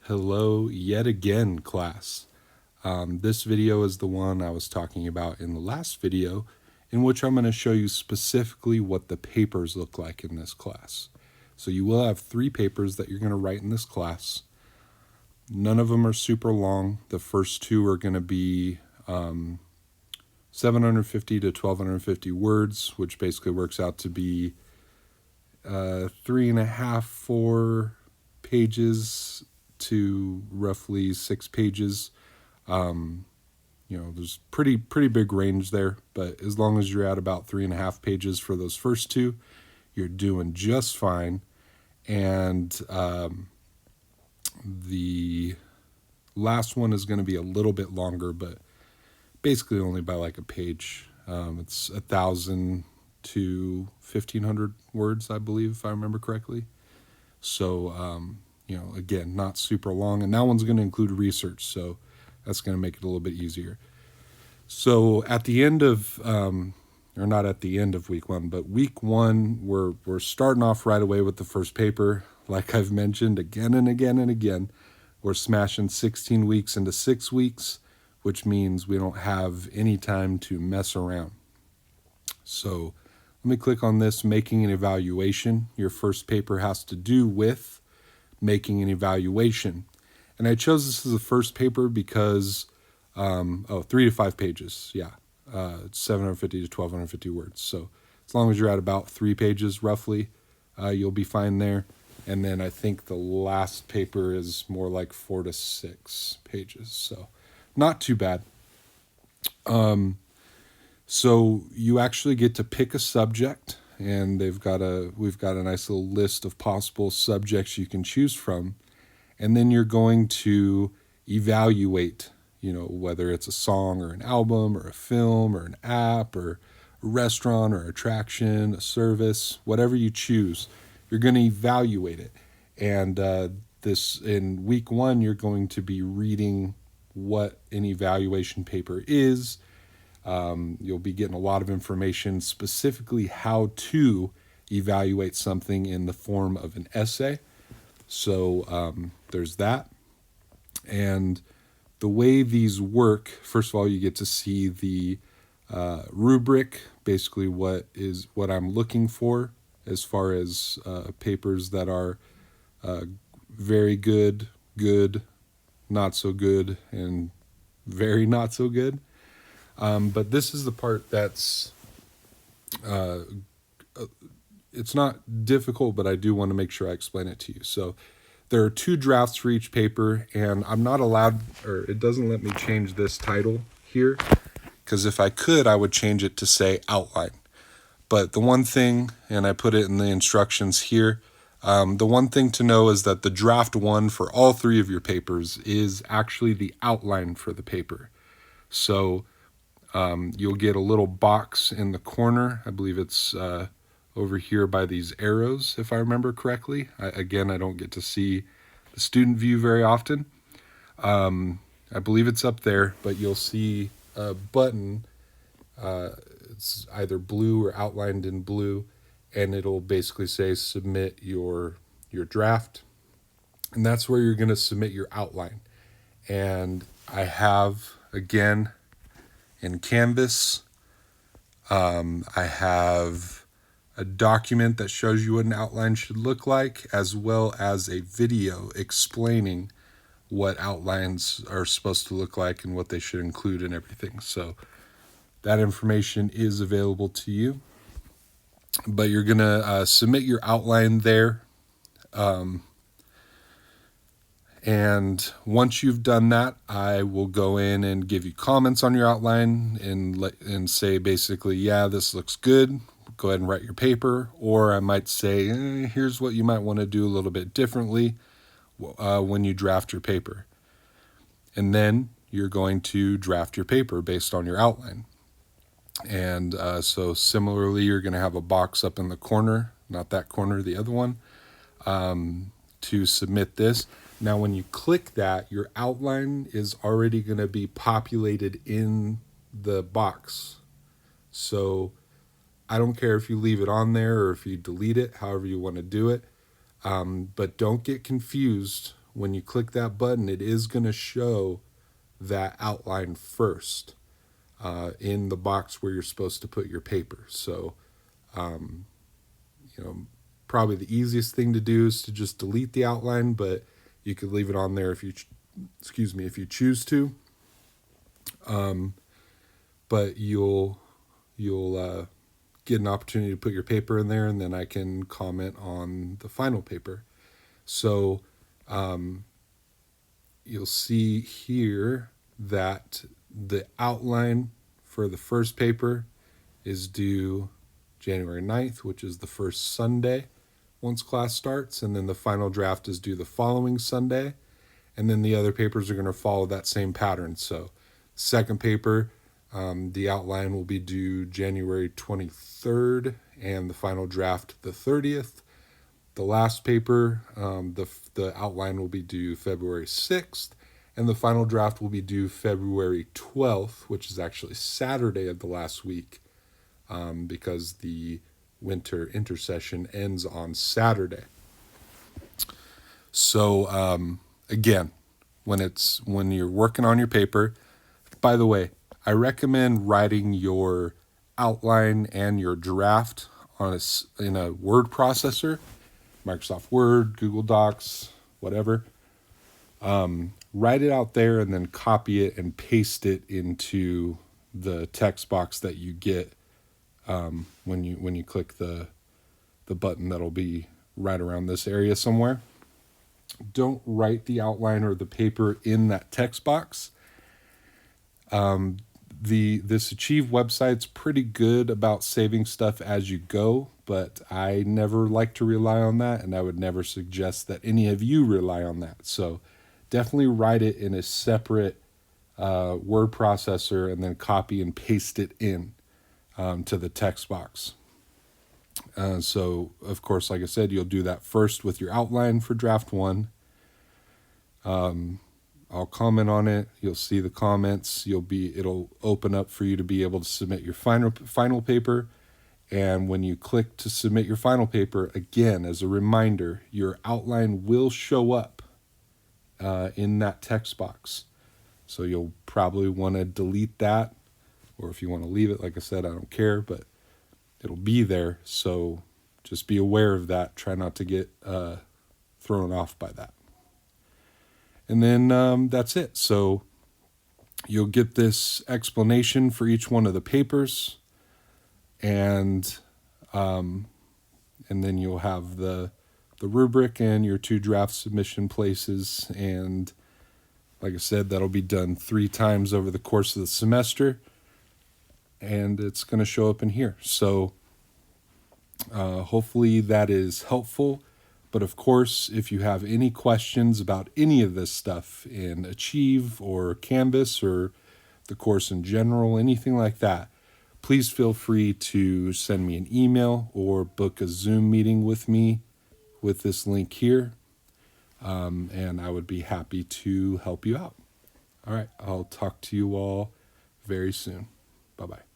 Hello yet again, class. This video is the one I was talking about in the last video, in which I'm going to show you specifically what the papers look like in this class. So you will have 3 papers that you're going to write in this class. None of them are super long. The first 2 are going to be 750 to 1250 words, which basically works out to be 3.5, 4 pages to roughly 6 pages. There's pretty big range there, but as long as you're at about 3.5 pages for those first 2, you're doing just fine. And the last one is going to be a little bit longer, but basically only by like a page. It's 1,000 to 1,500 words, I believe, if I remember correctly. So, again, not super long. And that one's going to include research, so that's going to make it a little bit easier. So at the end of, or not at the end of week 1, but week 1, we're starting off right away with the first paper. Like I've mentioned again and again and again, we're smashing 16 weeks into 6 weeks, which means we don't have any time to mess around. So let me click on this, making an evaluation. Your first paper has to do with making an evaluation. And I chose this as the first paper because, 3 to 5 pages, yeah. 750 to 1,250 words. So as long as you're at about 3 pages roughly, you'll be fine there. And then I think the last paper is more like 4 to 6 pages. So not too bad. So you actually get to pick a subject, and we've got a nice little list of possible subjects you can choose from. And then you're going to evaluate, whether it's a song or an album or a film or an app or a restaurant or attraction, a service, whatever you choose, you're going to evaluate it. And this in week 1, you're going to be reading what an evaluation paper is. You'll be getting a lot of information, specifically how to evaluate something in the form of an essay. So there's that. And the way these work, first of all, you get to see the rubric, basically what I'm looking for as far as papers that are very good, good, not so good, and very not so good. But this is the part that's it's not difficult, but I do want to make sure I explain it to you. So there are 2 drafts for each paper, and I'm not allowed, or it doesn't let me change this title here, because if I could, I would change it to say outline. But the one thing, and I put it in the instructions here, the one thing to know is that the draft 1 for all 3 of your papers is actually the outline for the paper. So you'll get a little box in the corner. I believe it's over here by these arrows, if I remember correctly. I don't get to see the student view very often. I believe it's up there, but you'll see a button. It's either blue or outlined in blue, and it'll basically say submit your draft. And that's where you're going to submit your outline. And I have, again, in Canvas, I have a document that shows you what an outline should look like, as well as a video explaining what outlines are supposed to look like and what they should include and everything. So that information is available to you. But you're going to submit your outline there. And once you've done that, I will go in and give you comments on your outline and say basically, yeah, this looks good. Go ahead and write your paper. Or I might say, here's what you might want to do a little bit differently when you draft your paper. And then you're going to draft your paper based on your outline. And so similarly, you're going to have a box up in the corner, not that corner, the other one, to submit this. Now, when you click that, your outline is already going to be populated in the box. So I don't care if you leave it on there or if you delete it, however you want to do it. But don't get confused when you click that button, it is going to show that outline first in the box where you're supposed to put your paper. So, probably the easiest thing to do is to just delete the outline, but you could leave it on there if you, if you choose to. But you'll get an opportunity to put your paper in there, and then I can comment on the final paper. So you'll see here that the outline for the first paper is due January 9th, which is the first Sunday once class starts, and then the final draft is due the following Sunday, and then the other papers are going to follow that same pattern. So second paper, the outline will be due January 23rd, and the final draft the 30th. The last paper, the outline will be due February 6th, and the final draft will be due February 12th, which is actually Saturday of the last week, because the winter intersession ends on Saturday. So again, when you're working on your paper, by the way, I recommend writing your outline and your draft in a word processor, Microsoft Word, Google Docs, whatever. Write it out there and then copy it and paste it into the text box that you get when you click the button that'll be right around this area somewhere. Don't write the outline or the paper in that text box. This Achieve website's pretty good about saving stuff as you go, but I never like to rely on that, and I would never suggest that any of you rely on that. So definitely write it in a separate word processor and then copy and paste it in to the text box. So, of course, like I said, you'll do that first with your outline for draft 1. I'll comment on it. You'll see the comments. It'll open up for you to be able to submit your final paper. And when you click to submit your final paper, again, as a reminder, your outline will show up in that text box. So you'll probably want to delete that, or if you want to leave it, like I said, I don't care, but it'll be there. So just be aware of that. Try not to get thrown off by that. And then that's it. So you'll get this explanation for each one of the papers, and then you'll have the rubric and your 2 draft submission places. And like I said, that'll be done 3 times over the course of the semester, and it's going to show up in here. So hopefully that is helpful. But of course, if you have any questions about any of this stuff in Achieve or Canvas or the course in general, anything like that, please feel free to send me an email or book a Zoom meeting with me with this link here. And I would be happy to help you out. All right, I'll talk to you all very soon. Bye-bye.